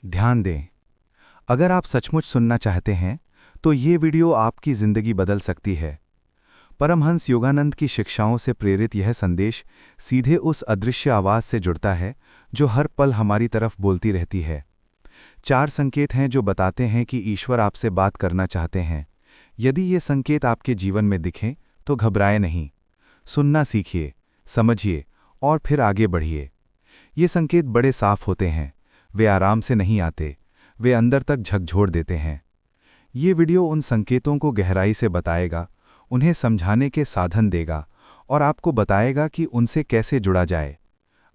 ध्यान दें। अगर आप सचमुच सुनना चाहते हैं तो ये वीडियो आपकी ज़िंदगी बदल सकती है। परमहंस योगानंद की शिक्षाओं से प्रेरित यह संदेश सीधे उस अदृश्य आवाज़ से जुड़ता है जो हर पल हमारी तरफ बोलती रहती है। 4 संकेत हैं जो बताते हैं कि ईश्वर आपसे बात करना चाहते हैं। यदि ये संकेत आपके जीवन में दिखें तो घबराएं नहीं। सुनना सीखिए, समझिए और फिर आगे बढ़िए। ये संकेत बड़े साफ होते हैं। वे आराम से नहीं आते, वे अंदर तक झकझोर देते हैं। ये वीडियो उन संकेतों को गहराई से बताएगा, उन्हें समझाने के साधन देगा और आपको बताएगा कि उनसे कैसे जुड़ा जाए।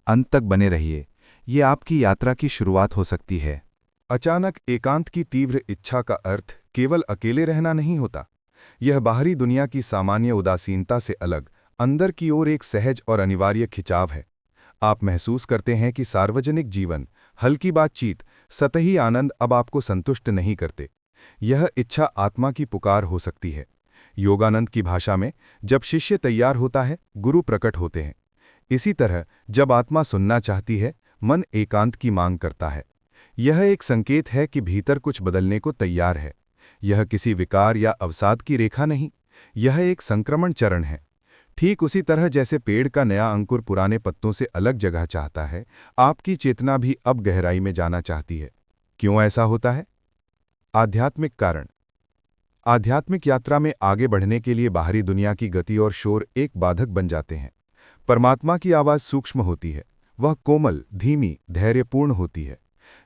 अंत तक बने रहिए, ये आपकी यात्रा की शुरुआत हो सकती है। अचानक एकांत की तीव्र इच्छा का अर्थ केवल अकेले रहना नहीं होता। यह बाहरी दुनिया की सामान्य उदासीनता से अलग, अंदर की ओर एक सहज और अनिवार्य खिंचाव है। आप महसूस करते हैं कि सार्वजनिक जीवन, हल्की बातचीत, सतही आनंद अब आपको संतुष्ट नहीं करते। यह इच्छा आत्मा की पुकार हो सकती है। योगानंद की भाषा में, जब शिष्य तैयार होता है, गुरु प्रकट होते हैं। इसी तरह जब आत्मा सुनना चाहती है, मन एकांत की मांग करता है। यह एक संकेत है कि भीतर कुछ बदलने को तैयार है। यह किसी विकार या अवसाद की रेखा नहीं, यह एक संक्रमण चरण है। ठीक उसी तरह जैसे पेड़ का नया अंकुर पुराने पत्तों से अलग जगह चाहता है, आपकी चेतना भी अब गहराई में जाना चाहती है। क्यों ऐसा होता है? आध्यात्मिक कारण। आध्यात्मिक यात्रा में आगे बढ़ने के लिए बाहरी दुनिया की गति और शोर एक बाधक बन जाते हैं। परमात्मा की आवाज़ सूक्ष्म होती है, वह कोमल, धीमी, धैर्यपूर्ण होती है।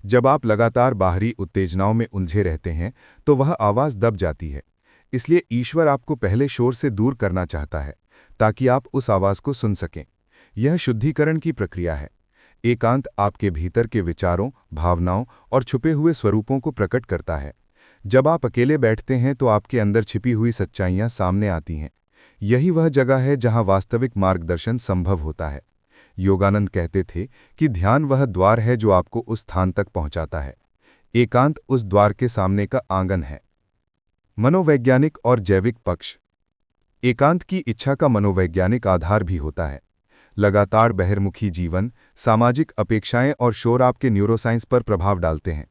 जब आप लगातार बाहरी उत्तेजनाओं में उलझे रहते हैं तो वह आवाज़ दब जाती है। इसलिए ईश्वर आपको पहले शोर से दूर करना चाहता है, ताकि आप उस आवाज़ को सुन सकें। यह शुद्धिकरण की प्रक्रिया है। एकांत आपके भीतर के विचारों, भावनाओं और छुपे हुए स्वरूपों को प्रकट करता है। जब आप अकेले बैठते हैं तो आपके अंदर छिपी हुई सच्चाइयाँ सामने आती हैं। यही वह जगह है जहाँ वास्तविक मार्गदर्शन संभव होता है। योगानंद कहते थे कि ध्यान वह द्वार है जो आपको उस स्थान तक पहुंचाता है। एकांत उस द्वार के सामने का आंगन है। मनोवैज्ञानिक और जैविक पक्ष। एकांत की इच्छा का मनोवैज्ञानिक आधार भी होता है। लगातार बहिर्मुखी जीवन, सामाजिक अपेक्षाएं और शोर आपके न्यूरोसाइंस पर प्रभाव डालते हैं।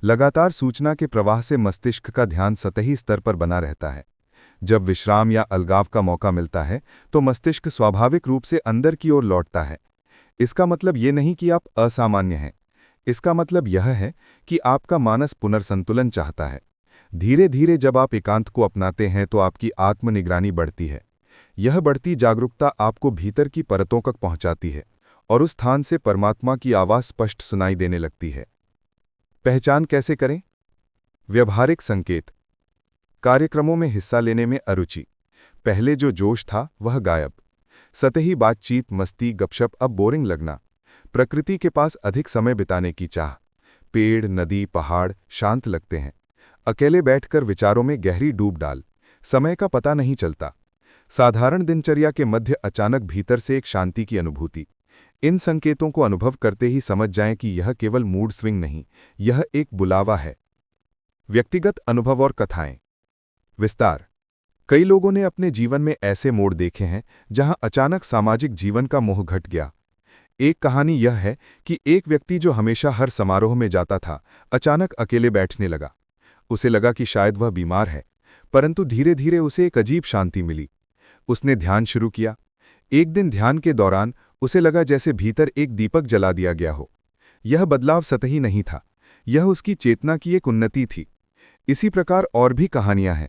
लगातार सूचना के प्रवाह से मस्तिष्क का ध्यान सतही स्तर पर बना रहता है। जब विश्राम या अलगाव का मौका मिलता है तो मस्तिष्क स्वाभाविक रूप से अंदर की ओर लौटता है। इसका मतलब ये नहीं कि आप असामान्य हैं। इसका मतलब यह है कि आपका मानस पुनर्संतुलन चाहता है। धीरे धीरे जब आप एकांत को अपनाते हैं तो आपकी आत्मनिगरानी बढ़ती है। यह बढ़ती जागरूकता आपको भीतर की परतों तक पहुंचाती है और उस स्थान से परमात्मा की आवाज़ स्पष्ट सुनाई देने लगती है। पहचान कैसे करें? व्यवहारिक संकेत। कार्यक्रमों में हिस्सा लेने में अरुचि। पहले जो जोश था वह गायब। सतही बातचीत, मस्ती, गपशप अब बोरिंग लगना। प्रकृति के पास अधिक समय बिताने की चाह। पेड़, नदी, पहाड़ शांत लगते हैं। अकेले बैठकर विचारों में गहरी डूब डाल। समय का पता नहीं चलता। साधारण दिनचर्या के मध्य अचानक भीतर से एक शांति की अनुभूति। इन संकेतों को अनुभव करते ही समझ जाएं कि यह केवल मूड स्विंग नहीं, यह एक बुलावा है। व्यक्तिगत अनुभव और कथाएं। विस्तार। कई लोगों ने अपने जीवन में ऐसे मोड़ देखे हैं जहां अचानक सामाजिक जीवन का मोह घट गया। एक कहानी यह है कि एक व्यक्ति जो हमेशा हर समारोह में जाता था, अचानक अकेले बैठने लगा। उसे लगा कि शायद वह बीमार है, परंतु धीरे धीरे उसे एक अजीब शांति मिली। उसने ध्यान शुरू किया। एक दिन ध्यान के दौरान उसे लगा जैसे भीतर एक दीपक जला दिया गया हो। यह बदलाव सतही नहीं था, यह उसकी चेतना की एक उन्नति थी। इसी प्रकार और भी कहानियां हैं।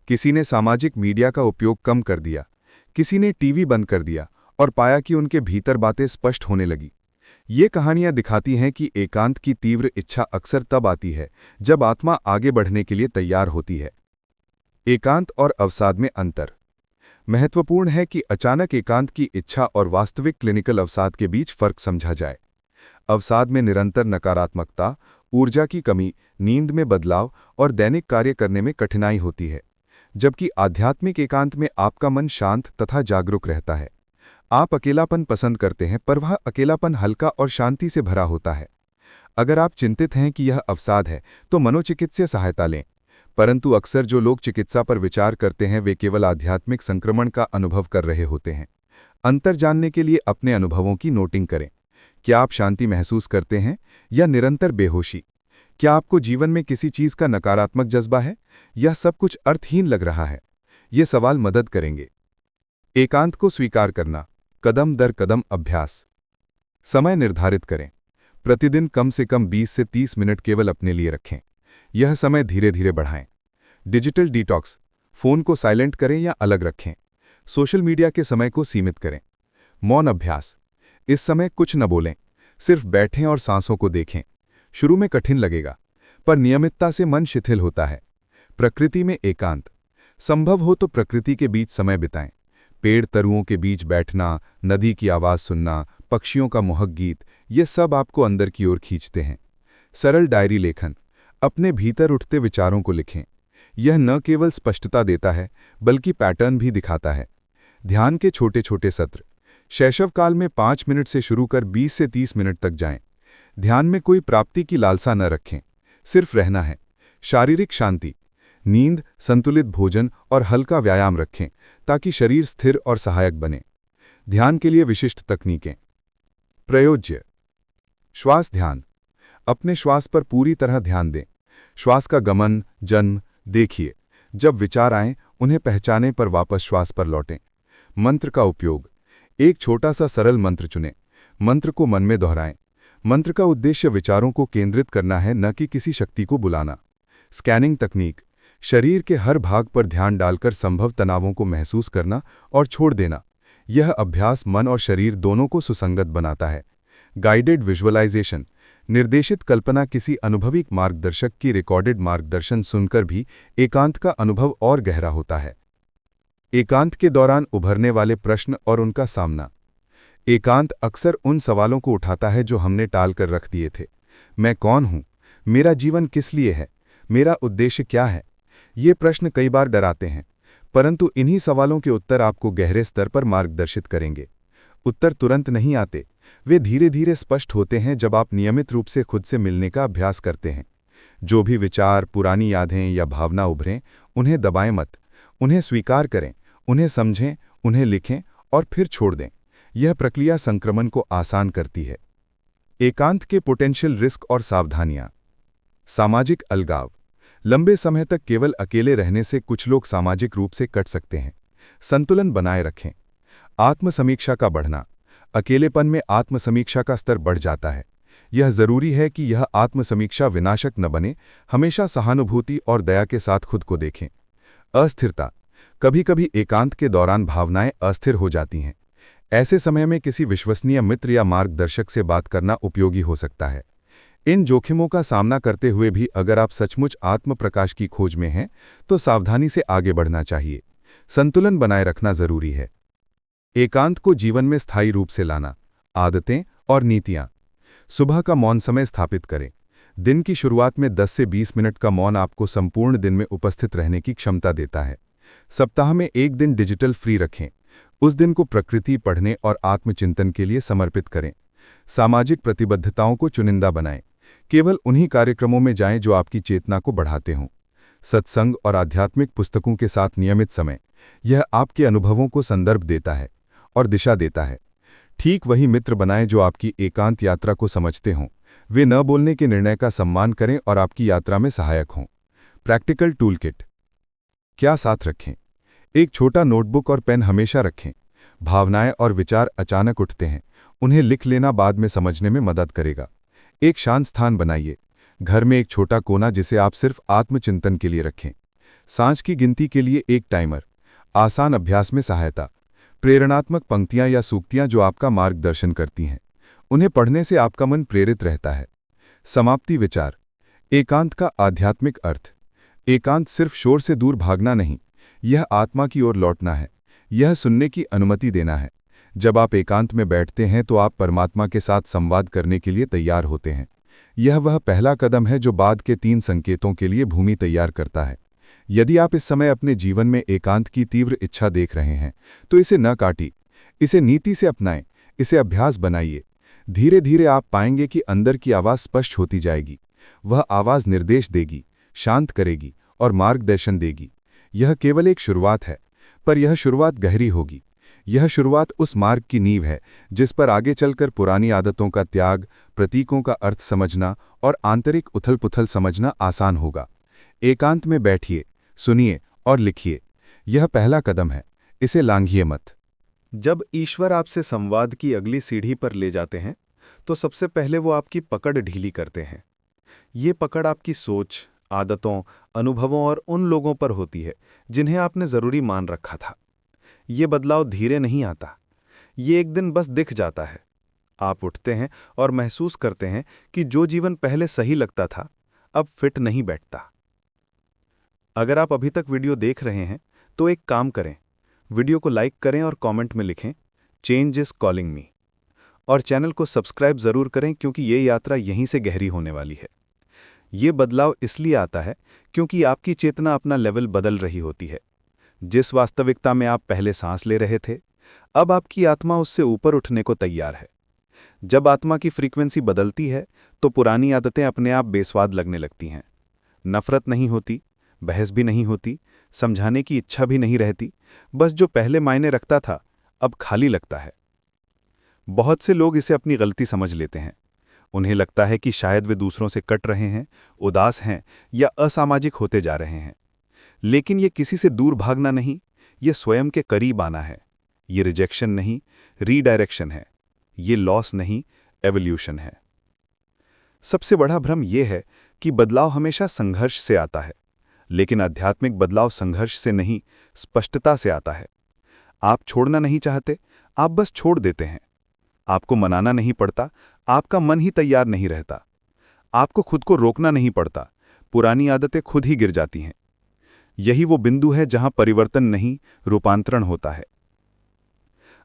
किसी ने सामाजिक मीडिया का उपयोग कम कर दिया, किसी ने टीवी बंद कर दिया और पाया कि उनके भीतर बातें स्पष्ट होने लगी। ये कहानियां दिखाती हैं कि एकांत की तीव्र इच्छा अक्सर तब आती है जब आत्मा आगे बढ़ने के लिए तैयार होती है। एकांत और अवसाद में अंतर। महत्वपूर्ण है कि अचानक एकांत की इच्छा और वास्तविक क्लिनिकल अवसाद के बीच फर्क समझा जाए। अवसाद में निरंतर नकारात्मकता, ऊर्जा की कमी, नींद में बदलाव और दैनिक कार्य करने में कठिनाई होती है, जबकि आध्यात्मिक एकांत में आपका मन शांत तथा जागरूक रहता है। आप अकेलापन पसंद करते हैं, पर वह अकेलापन हल्का और शांति से भरा होता है। अगर आप चिंतित हैं कि यह अवसाद है तो मनोचिकित्सीय सहायता लें। परंतु अक्सर जो लोग चिकित्सा पर विचार करते हैं वे केवल आध्यात्मिक संक्रमण का अनुभव कर रहे होते हैं। अंतर जानने के लिए अपने अनुभवों की नोटिंग करें। क्या आप शांति महसूस करते हैं या निरंतर बेहोशी? क्या आपको जीवन में किसी चीज का नकारात्मक जज्बा है या सब कुछ अर्थहीन लग रहा है? ये सवाल मदद करेंगे। एकांत को स्वीकार करना, कदम दर कदम अभ्यास। समय निर्धारित करें। प्रतिदिन कम से कम 20 से 30 मिनट केवल अपने लिए रखें। यह समय धीरे धीरे बढ़ाएं। डिजिटल डिटॉक्स, फोन को साइलेंट करें या अलग रखें। सोशल मीडिया के समय को सीमित करें। मौन अभ्यास, इस समय कुछ न बोलें, सिर्फ बैठें और सांसों को देखें। शुरू में कठिन लगेगा, पर नियमितता से मन शिथिल होता है। प्रकृति में एकांत, संभव हो तो प्रकृति के बीच समय बिताएं। पेड़ तरुओं के बीच बैठना, नदी की आवाज़ सुनना, पक्षियों का मोहक गीत, ये सब आपको अंदर की ओर खींचते हैं। सरल डायरी लेखन, अपने भीतर उठते विचारों को लिखें। यह न केवल स्पष्टता देता है, बल्कि पैटर्न भी दिखाता है। ध्यान के छोटे छोटे सत्र, शैशव काल में 5 मिनट से शुरू कर 20 से 30 मिनट तक जाएं। ध्यान में कोई प्राप्ति की लालसा न रखें, सिर्फ रहना है। शारीरिक शांति, नींद, संतुलित भोजन और हल्का व्यायाम रखें ताकि शरीर स्थिर और सहायक बने। ध्यान के लिए विशिष्ट तकनीकें। प्रयोज्य श्वास ध्यान, अपने श्वास पर पूरी तरह ध्यान दें। श्वास का गमन, जन्म देखिए। जब विचार आएं, उन्हें पहचानें पर वापस श्वास पर लौटें। मंत्र का उपयोग, एक छोटा सा सरल मंत्र चुनें। मंत्र को मन में दोहराएं। मंत्र का उद्देश्य विचारों को केंद्रित करना है, न कि किसी शक्ति को बुलाना। स्कैनिंग तकनीक, शरीर के हर भाग पर ध्यान डालकर संभव तनावों को महसूस करना और छोड़ देना। यह अभ्यास मन और शरीर दोनों को सुसंगत बनाता है। गाइडेड विजुअलाइजेशन, निर्देशित कल्पना, किसी अनुभवी मार्गदर्शक की रिकॉर्डेड मार्गदर्शन सुनकर भी एकांत का अनुभव और गहरा होता है। एकांत के दौरान उभरने वाले प्रश्न और उनका सामना। एकांत अक्सर उन सवालों को उठाता है जो हमने टाल कर रख दिए थे। मैं कौन हूं? मेरा जीवन किस लिए है? मेरा उद्देश्य क्या है? ये प्रश्न कई बार डराते हैं, परंतु इन्हीं सवालों के उत्तर आपको गहरे स्तर पर मार्गदर्शित करेंगे। उत्तर तुरंत नहीं आते, वे धीरे धीरे स्पष्ट होते हैं जब आप नियमित रूप से खुद से मिलने का अभ्यास करते हैं। जो भी विचार, पुरानी यादें या भावना उभरें, उन्हें दबाएं मत। उन्हें स्वीकार करें, उन्हें समझें, उन्हें लिखें और फिर छोड़ दें। यह प्रक्रिया संक्रमण को आसान करती है। एकांत के पोटेंशियल रिस्क और सावधानियां। सामाजिक अलगाव, लंबे समय तक केवल अकेले रहने से कुछ लोग सामाजिक रूप से कट सकते हैं। संतुलन बनाए रखें। आत्मसमीक्षा का बढ़ना, अकेलेपन में आत्मसमीक्षा का स्तर बढ़ जाता है। यह जरूरी है कि यह आत्मसमीक्षा विनाशक न बने। हमेशा सहानुभूति और दया के साथ खुद को देखें। अस्थिरता, कभी कभी एकांत के दौरान भावनाएं अस्थिर हो जाती हैं। ऐसे समय में किसी विश्वसनीय मित्र या मार्गदर्शक से बात करना उपयोगी हो सकता है। इन जोखिमों का सामना करते हुए भी अगर आप सचमुच आत्म प्रकाश की खोज में हैं, तो सावधानी से आगे बढ़ना चाहिए। संतुलन बनाए रखना जरूरी है। एकांत को जीवन में स्थायी रूप से लाना। आदतें और नीतियां। सुबह का मौन समय स्थापित करें। दिन की शुरुआत में 10 से 20 मिनट का मौन आपको संपूर्ण दिन में उपस्थित रहने की क्षमता देता है। सप्ताह में एक दिन डिजिटल फ्री रखें। उस दिन को प्रकृति, पढ़ने और आत्मचिंतन के लिए समर्पित करें। सामाजिक प्रतिबद्धताओं को चुनिंदा बनाएं। केवल उन्हीं कार्यक्रमों में जाएं जो आपकी चेतना को बढ़ाते हों। सत्संग और आध्यात्मिक पुस्तकों के साथ नियमित समय, यह आपके अनुभवों को संदर्भ देता है और दिशा देता है। ठीक वही मित्र बनाएं जो आपकी एकांत यात्रा को समझते हों। वे न बोलने के निर्णय का सम्मान करें और आपकी यात्रा में सहायक हों। प्रैक्टिकल टूलकिट क्या साथ रखें? एक छोटा नोटबुक और पेन हमेशा रखें। भावनाएं और विचार अचानक उठते हैं, उन्हें लिख लेना बाद में समझने में मदद करेगा। एक शांत स्थान बनाइए। घर में एक छोटा कोना जिसे आप सिर्फ आत्मचिंतन के लिए रखें। सांस की गिनती के लिए एक टाइमर। आसान अभ्यास में सहायता। प्रेरणात्मक पंक्तियां या सूक्तियां जो आपका मार्गदर्शन करती हैं, उन्हें पढ़ने से आपका मन प्रेरित रहता है। समाप्ति विचार। एकांत का आध्यात्मिक अर्थ। एकांत सिर्फ शोर से दूर भागना नहीं, यह आत्मा की ओर लौटना है। यह सुनने की अनुमति देना है। जब आप एकांत में बैठते हैं तो आप परमात्मा के साथ संवाद करने के लिए तैयार होते हैं। यह वह पहला कदम है जो बाद के 3 संकेतों के लिए भूमि तैयार करता है। यदि आप इस समय अपने जीवन में एकांत की तीव्र इच्छा देख रहे हैं, तो इसे न काटिए, इसे नीति से अपनाएं, इसे अभ्यास बनाइए। धीरे धीरे आप पाएंगे कि अंदर की आवाज़ स्पष्ट होती जाएगी। वह आवाज़ निर्देश देगी, शांत करेगी और मार्गदर्शन देगी। यह केवल एक शुरुआत है, पर यह शुरुआत गहरी होगी। यह शुरुआत उस मार्ग की नींव है जिस पर आगे चलकर पुरानी आदतों का त्याग, प्रतीकों का अर्थ समझना और आंतरिक उथल-पुथल समझना आसान होगा। एकांत में बैठिए, सुनिए और लिखिए। यह पहला कदम है, इसे लांघिए मत। जब ईश्वर आपसे संवाद की अगली सीढ़ी पर ले जाते हैं, तो सबसे पहले वो आपकी पकड़ ढीली करते हैं। ये पकड़ आपकी सोच, आदतों, अनुभवों और उन लोगों पर होती है जिन्हें आपने जरूरी मान रखा था। ये बदलाव धीरे नहीं आता, ये एक दिन बस दिख जाता है। आप उठते हैं और महसूस करते हैं कि जो जीवन पहले सही लगता था, अब फिट नहीं बैठता। अगर आप अभी तक वीडियो देख रहे हैं, तो एक काम करें, वीडियो को लाइक करें और कमेंट में लिखें, चेंज इज कॉलिंग मी। और चैनल को सब्सक्राइब जरूर करें क्योंकि ये यात्रा यहीं से गहरी होने वाली है। ये बदलाव इसलिए आता है क्योंकि आपकी चेतना अपना लेवल बदल रही होती है। जिस वास्तविकता में आप पहले सांस ले रहे थे, अब आपकी आत्मा उससे ऊपर उठने को तैयार है। जब आत्मा की फ्रीक्वेंसी बदलती है, तो पुरानी आदतें अपने आप बेस्वाद लगने लगती हैं। नफरत नहीं होती, बहस भी नहीं होती, समझाने की इच्छा भी नहीं रहती। बस जो पहले मायने रखता था, अब खाली लगता है। बहुत से लोग इसे अपनी गलती समझ लेते हैं। उन्हें लगता है कि शायद वे दूसरों से कट रहे हैं, उदास हैं या असामाजिक होते जा रहे हैं। लेकिन ये किसी से दूर भागना नहीं, ये स्वयं के करीब आना है। ये रिजेक्शन नहीं, रीडायरेक्शन है। ये लॉस नहीं, एवोल्यूशन है। सबसे बड़ा भ्रम यह है कि बदलाव हमेशा संघर्ष से आता है, लेकिन आध्यात्मिक बदलाव संघर्ष से नहीं, स्पष्टता से आता है। आप छोड़ना नहीं चाहते, आप बस छोड़ देते हैं। आपको मनाना नहीं पड़ता, आपका मन ही तैयार नहीं रहता। आपको खुद को रोकना नहीं पड़ता, पुरानी आदतें खुद ही गिर जाती हैं। यही वो बिंदु है जहां परिवर्तन नहीं, रूपांतरण होता है।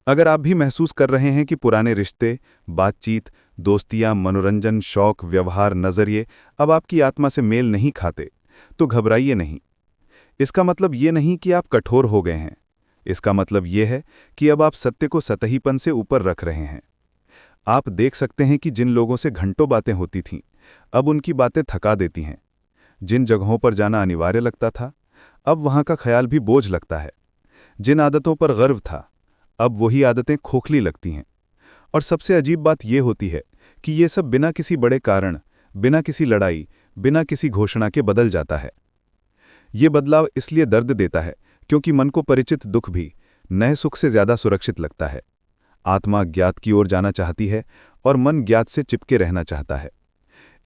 अगर आप भी महसूस कर रहे हैं कि पुराने रिश्ते, बातचीत, दोस्तियां, मनोरंजन, शौक, व्यवहार, नजरिए अब आपकी आत्मा से मेल नहीं खाते, तो घबराइए नहीं। इसका मतलब ये नहीं कि आप कठोर हो गए हैं। इसका मतलब ये है कि अब आप सत्य को सतहीपन से ऊपर रख रहे हैं। आप देख सकते हैं कि जिन लोगों से घंटों बातें होती थीं, अब उनकी बातें थका देती हैं। जिन जगहों पर जाना अनिवार्य लगता था, अब वहां का ख्याल भी बोझ लगता है। जिन आदतों पर गर्व था, अब वही आदतें खोखली लगती हैं। और सबसे अजीब बात यह होती है कि ये सब बिना किसी बड़े कारण, बिना किसी लड़ाई, बिना किसी घोषणा के बदल जाता है। ये बदलाव इसलिए दर्द देता है क्योंकि मन को परिचित दुख भी नए सुख से ज्यादा सुरक्षित लगता है। आत्मा ज्ञात की ओर जाना चाहती है और मन ज्ञात से चिपके रहना चाहता है।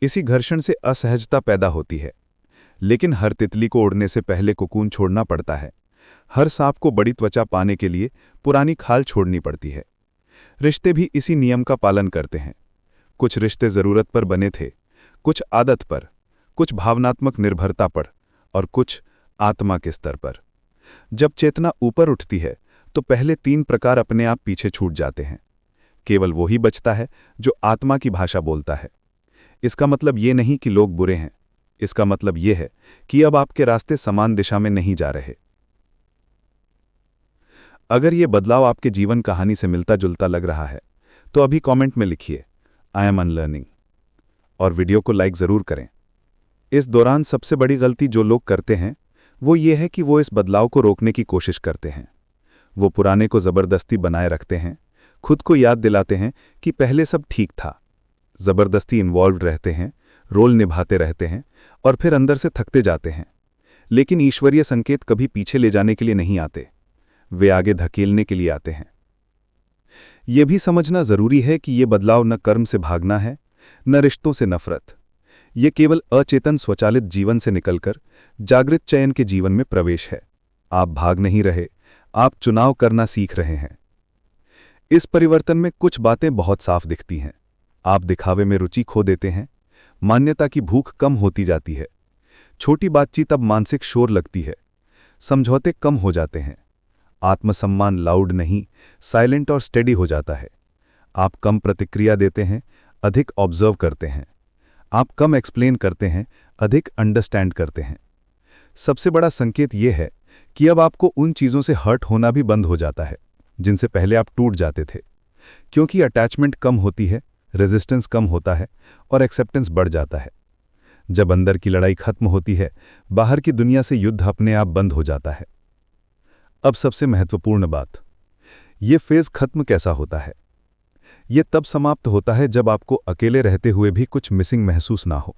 इसी घर्षण से असहजता पैदा होती है। लेकिन हर तितली को उड़ने से पहले कोकून छोड़ना पड़ता है। हर सांप को बड़ी त्वचा पाने के लिए पुरानी खाल छोड़नी पड़ती है। रिश्ते भी इसी नियम का पालन करते हैं। कुछ रिश्ते जरूरत पर बने थे, कुछ आदत पर, कुछ भावनात्मक निर्भरता पर और कुछ आत्मा के स्तर पर। जब चेतना ऊपर उठती है, तो पहले 3 प्रकार अपने आप पीछे छूट जाते हैं। केवल वही बचता है जो आत्मा की भाषा बोलता है। इसका मतलब ये नहीं कि लोग बुरे हैं। इसका मतलब ये है कि अब आपके रास्ते समान दिशा में नहीं जा रहे। अगर ये बदलाव आपके जीवन कहानी से मिलता जुलता लग रहा है, तो अभी कमेंट में लिखिए, आई एम अनलर्निंग, और वीडियो को लाइक जरूर करें। इस दौरान सबसे बड़ी गलती जो लोग करते हैं, वो ये है कि वो इस बदलाव को रोकने की कोशिश करते हैं। वो पुराने को जबरदस्ती बनाए रखते हैं, खुद को याद दिलाते हैं कि पहले सब ठीक था। जबरदस्ती इन्वॉल्व रहते हैं, रोल निभाते रहते हैं और फिर अंदर से थकते जाते हैं। लेकिन ईश्वरीय संकेत कभी पीछे ले जाने के लिए नहीं आते, वे आगे धकेलने के लिए आते हैं। यह भी समझना जरूरी है कि ये बदलाव न कर्म से भागना है, न रिश्तों से नफरत। ये केवल अचेतन स्वचालित जीवन से निकलकर जागृत चयन के जीवन में प्रवेश है। आप भाग नहीं रहे, आप चुनाव करना सीख रहे हैं। इस परिवर्तन में कुछ बातें बहुत साफ दिखती हैं। आप दिखावे में रुचि खो देते हैं, मान्यता की भूख कम होती जाती है, छोटी बातचीत अब मानसिक शोर लगती है, समझौते कम हो जाते हैं, आत्मसम्मान लाउड नहीं, साइलेंट और स्टेडी हो जाता है। आप कम प्रतिक्रिया देते हैं, अधिक ऑब्जर्व करते हैं। आप कम एक्सप्लेन करते हैं, अधिक अंडरस्टैंड करते हैं। सबसे बड़ा संकेत यह है कि अब आपको उन चीज़ों से हर्ट होना भी बंद हो जाता है जिनसे पहले आप टूट जाते थे, क्योंकि अटैचमेंट कम होती है, रेजिस्टेंस कम होता है और एक्सेप्टेंस बढ़ जाता है। जब अंदर की लड़ाई खत्म होती है, बाहर की दुनिया से युद्ध अपने आप बंद हो जाता है। अब सबसे महत्वपूर्ण बात, ये फेज खत्म कैसा होता है? ये तब समाप्त होता है जब आपको अकेले रहते हुए भी कुछ मिसिंग महसूस ना हो,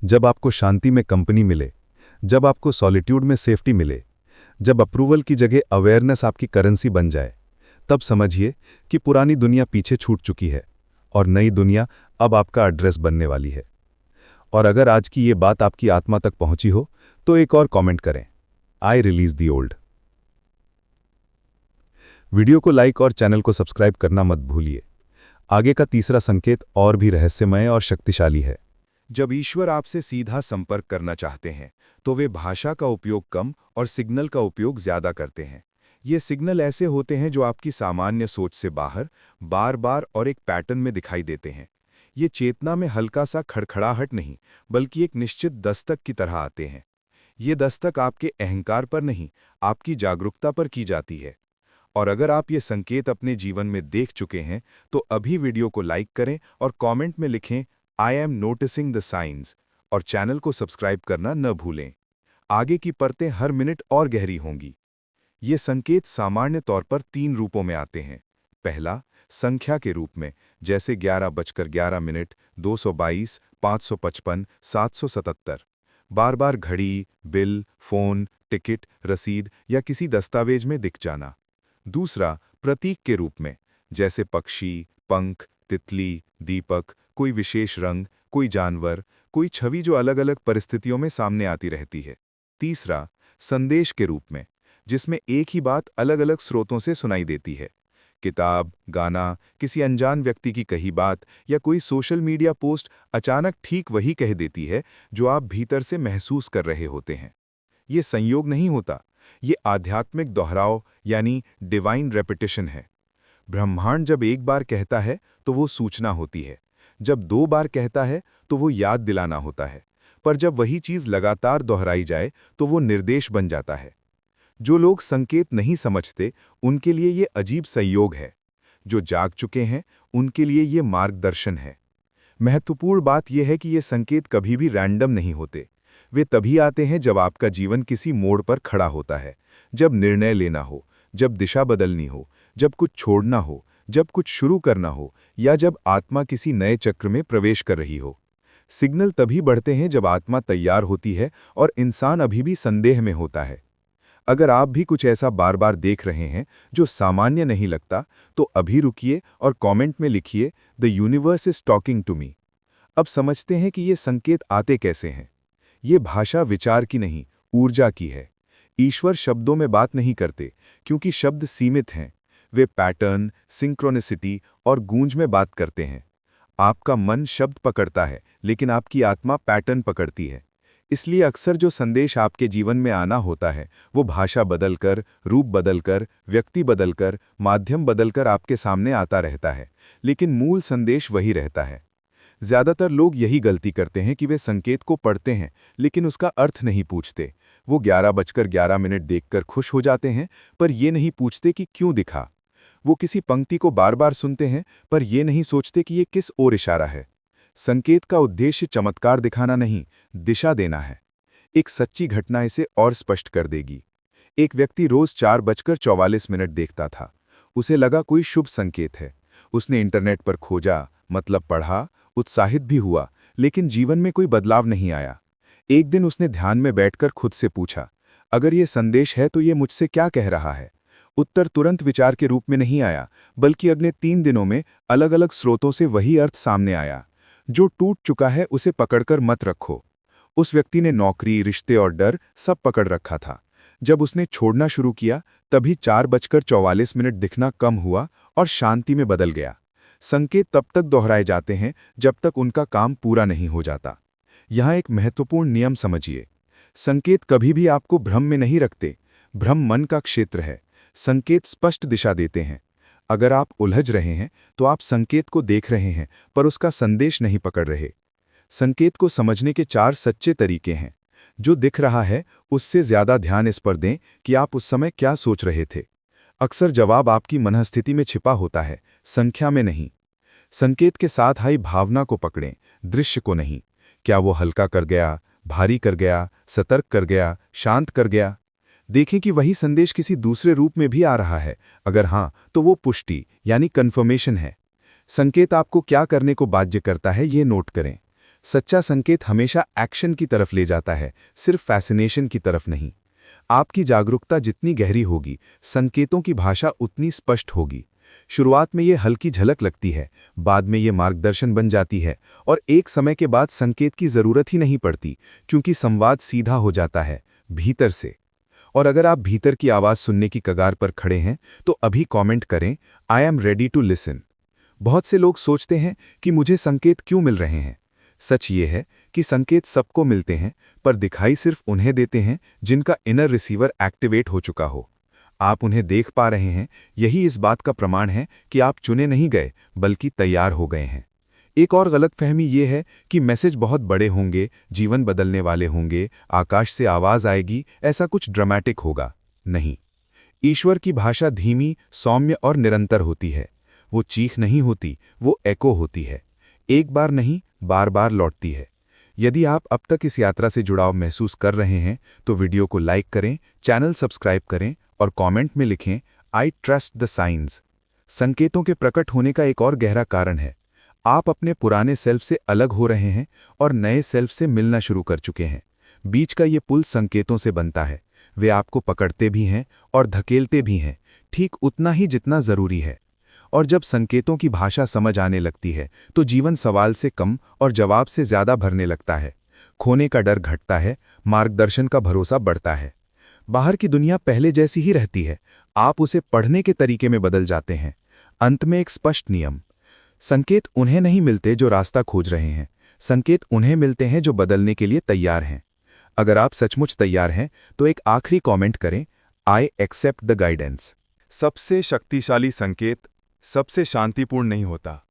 जब आपको शांति में कंपनी मिले, जब आपको सॉलिट्यूड में सेफ्टी मिले, जब अप्रूवल की जगह अवेयरनेस आपकी करेंसी बन जाए, तब समझिए कि पुरानी दुनिया पीछे छूट चुकी है और नई दुनिया अब आपका एड्रेस बनने वाली है। और अगर आज की ये बात आपकी आत्मा तक पहुंची हो तो एक और कमेंट करें, I release the old. Video को लाइक और चैनल को सब्सक्राइब करना मत भूलिए। आगे का तीसरा संकेत और भी रहस्यमय और शक्तिशाली है। जब ईश्वर आपसे सीधा संपर्क करना चाहते हैं तो वे भाषा का उपयोग कम और सिग्नल का उपयोग ज्यादा करते हैं। ये सिग्नल ऐसे होते हैं जो आपकी सामान्य सोच से बाहर, बार बार और एक पैटर्न में दिखाई देते हैं। ये चेतना में हल्का सा खड़खड़ाहट नहीं, बल्कि एक निश्चित दस्तक की तरह आते हैं। ये दस्तक आपके अहंकार पर नहीं, आपकी जागरूकता पर की जाती है। और अगर आप ये संकेत अपने जीवन में देख चुके हैं तो अभी वीडियो को लाइक करें और कमेंट में लिखें, I am noticing the science, और चैनल को सब्सक्राइब करना न भूलें। आगे की परतें हर मिनट और गहरी होंगी। ये संकेत सामान्य तौर पर 3 रूपों में आते हैं। पहला, संख्या के रूप में, जैसे 11:11, 222, 555, 777। बार बार घड़ी, बिल, फोन, टिकट, रसीद या किसी दस्तावेज में दिख जाना। दूसरा, प्रतीक के रूप में, जैसे पक्षी, पंख, तितली, दीपक, कोई विशेष रंग, कोई जानवर, कोई छवि जो अलग अलग परिस्थितियों में सामने आती रहती है। तीसरा, संदेश के रूप में, जिसमें एक ही बात अलग अलग स्रोतों से सुनाई देती है। किताब, गाना, किसी अनजान व्यक्ति की कही बात या कोई सोशल मीडिया पोस्ट अचानक ठीक वही कह देती है जो आप भीतर से महसूस कर रहे होते हैं। ये संयोग नहीं होता, ये आध्यात्मिक दोहराव यानी डिवाइन रेपिटेशन है। ब्रह्मांड जब एक बार कहता है तो वो सूचना होती है, जब 2 बार कहता है तो वो याद दिलाना होता है, पर जब वही चीज लगातार दोहराई जाए तो वो निर्देश बन जाता है। जो लोग संकेत नहीं समझते उनके लिए ये अजीब संयोग है, जो जाग चुके हैं उनके लिए ये मार्गदर्शन है। महत्वपूर्ण बात यह है कि ये संकेत कभी भी रैंडम नहीं होते। वे तभी आते हैं जब आपका जीवन किसी मोड़ पर खड़ा होता है, जब निर्णय लेना हो, जब दिशा बदलनी हो, जब कुछ छोड़ना हो, जब कुछ शुरू करना हो, या जब आत्मा किसी नए चक्र में प्रवेश कर रही हो। सिग्नल तभी बढ़ते हैं जब आत्मा तैयार होती है और इंसान अभी भी संदेह में होता है। अगर आप भी कुछ ऐसा बार बार देख रहे हैं जो सामान्य नहीं लगता, तो अभी रुकिए और कमेंट में लिखिए, the universe is talking to me. अब समझते हैं कि ये संकेत आते कैसे हैं। ये भाषा विचार की नहीं, ऊर्जा की है। ईश्वर शब्दों में बात नहीं करते क्योंकि शब्द सीमित हैं। वे पैटर्न, सिंक्रोनिसिटी और गूंज में बात करते हैं। आपका मन शब्द पकड़ता है, लेकिन आपकी आत्मा पैटर्न पकड़ती है। इसलिए अक्सर जो संदेश आपके जीवन में आना होता है वो भाषा बदलकर, रूप बदलकर, व्यक्ति बदलकर, माध्यम बदलकर आपके सामने आता रहता है, लेकिन मूल संदेश वही रहता है। ज्यादातर लोग यही गलती करते हैं कि वे संकेत को पढ़ते हैं लेकिन उसका अर्थ नहीं पूछते। वो 11:11 देखकर खुश हो जाते हैं, पर ये नहीं पूछते कि क्यों दिखा। वो किसी पंक्ति को बार बार सुनते हैं, पर ये नहीं सोचते कि ये किस ओर इशारा है। संकेत का उद्देश्य चमत्कार दिखाना नहीं, दिशा देना है। एक सच्ची घटना इसे और स्पष्ट कर देगी। एक व्यक्ति रोज 4:44 देखता था। उसे लगा कोई शुभ संकेत है। उसने इंटरनेट पर खोजा, मतलब पढ़ा, उत्साहित भी हुआ, लेकिन जीवन में कोई बदलाव नहीं आया। एक दिन उसने ध्यान में बैठकर खुद से पूछा, अगर ये संदेश है तो ये मुझसे क्या कह रहा है? उत्तर तुरंत विचार के रूप में नहीं आया, बल्कि अगले 3 दिनों में अलग अलग स्रोतों से वही अर्थ सामने आया। जो टूट चुका है उसे पकड़कर मत रखो। उस व्यक्ति ने नौकरी, रिश्ते और डर सब पकड़ रखा था। जब उसने छोड़ना शुरू किया तभी 4:44 दिखना कम हुआ और शांति में बदल गया। संकेत तब तक दोहराए जाते हैं जब तक उनका काम पूरा नहीं हो जाता। यहाँ एक महत्वपूर्ण नियम समझिए, संकेत कभी भी आपको भ्रम में नहीं रखते। भ्रम मन का क्षेत्र है, संकेत स्पष्ट दिशा देते हैं। अगर आप उलझ रहे हैं तो आप संकेत को देख रहे हैं पर उसका संदेश नहीं पकड़ रहे। संकेत को समझने के 4 सच्चे तरीके हैं। जो दिख रहा है उससे ज्यादा ध्यान इस पर दें कि आप उस समय क्या सोच रहे थे। अक्सर जवाब आपकी मनःस्थिति में छिपा होता है, संख्या में नहीं। संकेत के साथ आई भावना को पकड़ें, दृश्य को नहीं। क्या वो हल्का कर गया, भारी कर गया, सतर्क कर गया, शांत कर गया? देखें कि वही संदेश किसी दूसरे रूप में भी आ रहा है। अगर हाँ, तो वो पुष्टि यानी कन्फर्मेशन है। संकेत आपको क्या करने को बाध्य करता है, ये नोट करें। सच्चा संकेत हमेशा एक्शन की तरफ ले जाता है, सिर्फ फैसिनेशन की तरफ नहीं। आपकी जागरूकता जितनी गहरी होगी, संकेतों की भाषा उतनी स्पष्ट होगी। शुरुआत में ये हल्की झलक लगती है, बाद में ये मार्गदर्शन बन जाती है, और एक समय के बाद संकेत की जरूरत ही नहीं पड़ती, क्योंकि संवाद सीधा हो जाता है, भीतर से। और अगर आप भीतर की आवाज सुनने की कगार पर खड़े हैं, तो अभी कमेंट करें, I am ready to listen. बहुत से लोग सोचते हैं कि मुझे संकेत क्यों मिल रहे हैं। सच ये है कि संकेत सबको मिलते हैं, पर दिखाई सिर्फ उन्हें देते हैं जिनका इनर रिसीवर एक्टिवेट हो चुका हो। आप उन्हें देख पा रहे हैं, यही इस बात का प्रमाण है कि आप चुने नहीं गए, बल्कि तैयार हो गए हैं। एक और गलतफहमी ये है कि मैसेज बहुत बड़े होंगे, जीवन बदलने वाले होंगे, आकाश से आवाज आएगी, ऐसा कुछ ड्रामेटिक होगा। नहीं, ईश्वर की भाषा धीमी, सौम्य और निरंतर होती है। वो चीख नहीं होती, वो एको होती है। एक बार नहीं, बार बार लौटती है। यदि आप अब तक इस यात्रा से जुड़ाव महसूस कर रहे हैं, तो वीडियो को लाइक करें, चैनल सब्सक्राइब करें और कमेंट में लिखें, आई ट्रस्ट द साइंस। संकेतों के प्रकट होने का एक और गहरा कारण है, आप अपने पुराने सेल्फ से अलग हो रहे हैं और नए सेल्फ से मिलना शुरू कर चुके हैं। बीच का ये पुल संकेतों से बनता है। वे आपको पकड़ते भी हैं और धकेलते भी हैं, ठीक उतना ही जितना जरूरी है। और जब संकेतों की भाषा समझ आने लगती है, तो जीवन सवाल से कम और जवाब से ज्यादा भरने लगता है। खोने का डर घटता है, मार्गदर्शन का भरोसा बढ़ता है। बाहर की दुनिया पहले जैसी ही रहती है, आप उसे पढ़ने के तरीके में बदल जाते हैं। अंत में एक स्पष्ट नियम, संकेत उन्हें नहीं मिलते जो रास्ता खोज रहे हैं, संकेत उन्हें मिलते हैं जो बदलने के लिए तैयार हैं। अगर आप सचमुच तैयार हैं, तो एक आखिरी कमेंट करें, आई एक्सेप्ट द गाइडेंस। सबसे शक्तिशाली संकेत सबसे शांतिपूर्ण नहीं होता,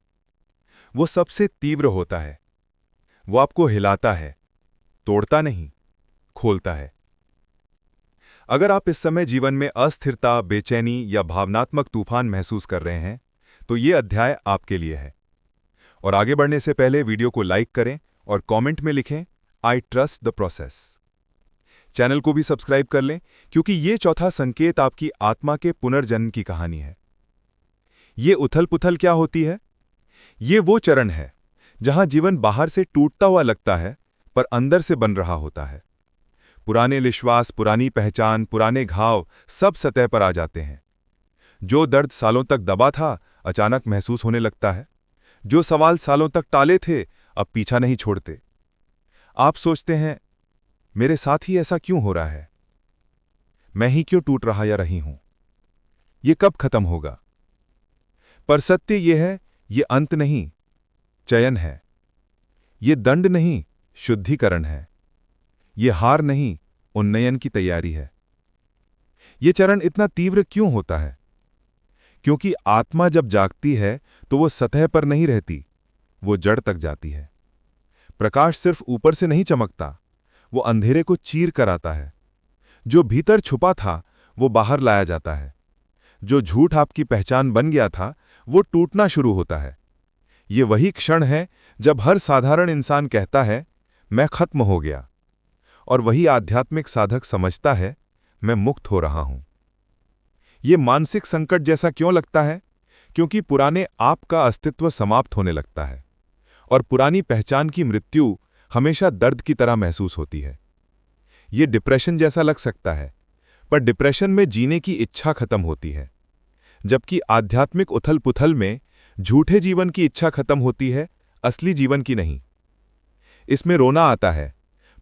वो सबसे तीव्र होता है। वो आपको हिलाता है, तोड़ता नहीं, खोलता है। अगर आप इस समय जीवन में अस्थिरता, बेचैनी या भावनात्मक तूफान महसूस कर रहे हैं, तो ये अध्याय आपके लिए है। और आगे बढ़ने से पहले वीडियो को लाइक करें और कमेंट में लिखें, I trust the process. Channel को भी सब्सक्राइब कर लें, क्योंकि ये चौथा संकेत आपकी आत्मा के पुनर्जन्म की कहानी है। ये उथल पुथल क्या होती है? ये वो चरण है जहां जीवन बाहर से टूटता हुआ लगता है, पर अंदर से बन रहा होता है। पुराने विश्वास, पुरानी पहचान, पुराने घाव सब सतह पर आ जाते हैं। जो दर्द सालों तक दबा था, अचानक महसूस होने लगता है। जो सवाल सालों तक टाले थे, अब पीछा नहीं छोड़ते। आप सोचते हैं, मेरे साथ ही ऐसा क्यों हो रहा है? मैं ही क्यों टूट रहा या रही हूं? ये कब खत्म होगा? पर सत्य यह है, ये अंत नहीं, चयन है। ये दंड नहीं, शुद्धिकरण है। ये हार नहीं, उन्नयन की तैयारी है। ये चरण इतना तीव्र क्यों होता है? क्योंकि आत्मा जब जागती है, तो वो सतह पर नहीं रहती, वो जड़ तक जाती है। प्रकाश सिर्फ ऊपर से नहीं चमकता, वो अंधेरे को चीर कर आता है। जो भीतर छुपा था, वो बाहर लाया जाता है। जो झूठ आपकी पहचान बन गया था, वो टूटना शुरू होता है। ये वही क्षण है जब हर साधारण इंसान कहता है, मैं खत्म हो गया, और वही आध्यात्मिक साधक समझता है, मैं मुक्त हो रहा हूं। ये मानसिक संकट जैसा क्यों लगता है? क्योंकि पुराने आप का अस्तित्व समाप्त होने लगता है, और पुरानी पहचान की मृत्यु हमेशा दर्द की तरह महसूस होती है। ये डिप्रेशन जैसा लग सकता है, पर डिप्रेशन में जीने की इच्छा खत्म होती है, जबकि आध्यात्मिक उथल पुथल में झूठे जीवन की इच्छा खत्म होती है, असली जीवन की नहीं। इसमें रोना आता है,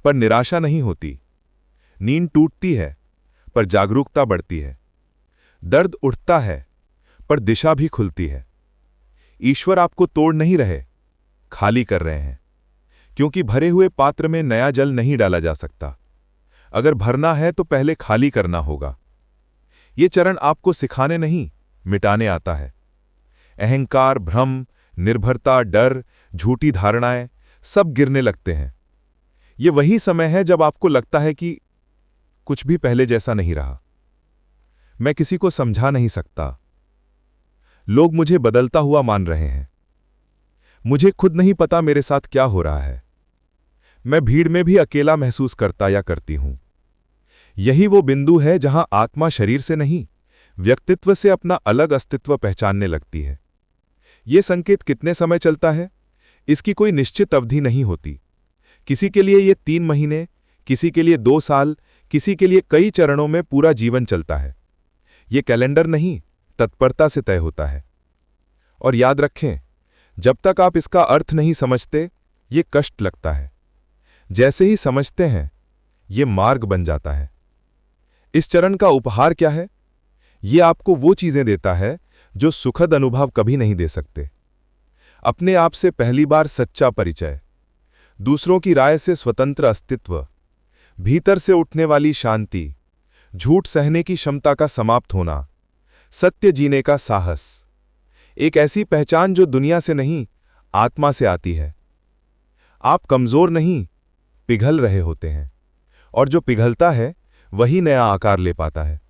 पर निराशा नहीं होती। नींद टूटती है, पर जागरूकता बढ़ती है। दर्द उठता है, पर दिशा भी खुलती है। ईश्वर आपको तोड़ नहीं रहे, खाली कर रहे हैं, क्योंकि भरे हुए पात्र में नया जल नहीं डाला जा सकता। अगर भरना है तो पहले खाली करना होगा। ये चरण आपको सिखाने नहीं, मिटाने आता है। अहंकार, भ्रम, निर्भरता, डर, झूठी धारणाएं सब गिरने लगते हैं। ये वही समय है जब आपको लगता है कि कुछ भी पहले जैसा नहीं रहा। मैं किसी को समझा नहीं सकता। लोग मुझे बदलता हुआ मान रहे हैं। मुझे खुद नहीं पता मेरे साथ क्या हो रहा है। मैं भीड़ में भी अकेला महसूस करता या करती हूं। यही वो बिंदु है जहां आत्मा शरीर से नहीं, व्यक्तित्व से अपना अलग अस्तित्व पहचानने लगती है। ये संकेत कितने समय चलता है, इसकी कोई निश्चित अवधि नहीं होती। किसी के लिए ये 3 महीने, किसी के लिए 2 साल, किसी के लिए कई चरणों में पूरा जीवन चलता है। ये कैलेंडर नहीं, तत्परता से तय होता है। और याद रखें, जब तक आप इसका अर्थ नहीं समझते, ये कष्ट लगता है। जैसे ही समझते हैं, ये मार्ग बन जाता है। इस चरण का उपहार क्या है? ये आपको वो चीजें देता है जो सुखद अनुभव कभी नहीं दे सकते। अपने आप से पहली बार सच्चा परिचय, दूसरों की राय से स्वतंत्र अस्तित्व, भीतर से उठने वाली शांति, झूठ सहने की क्षमता का समाप्त होना, सत्य जीने का साहस। एक ऐसी पहचान जो दुनिया से नहीं, आत्मा से आती है। आप कमजोर नहीं, पिघल रहे होते हैं, और जो पिघलता है वही नया आकार ले पाता है।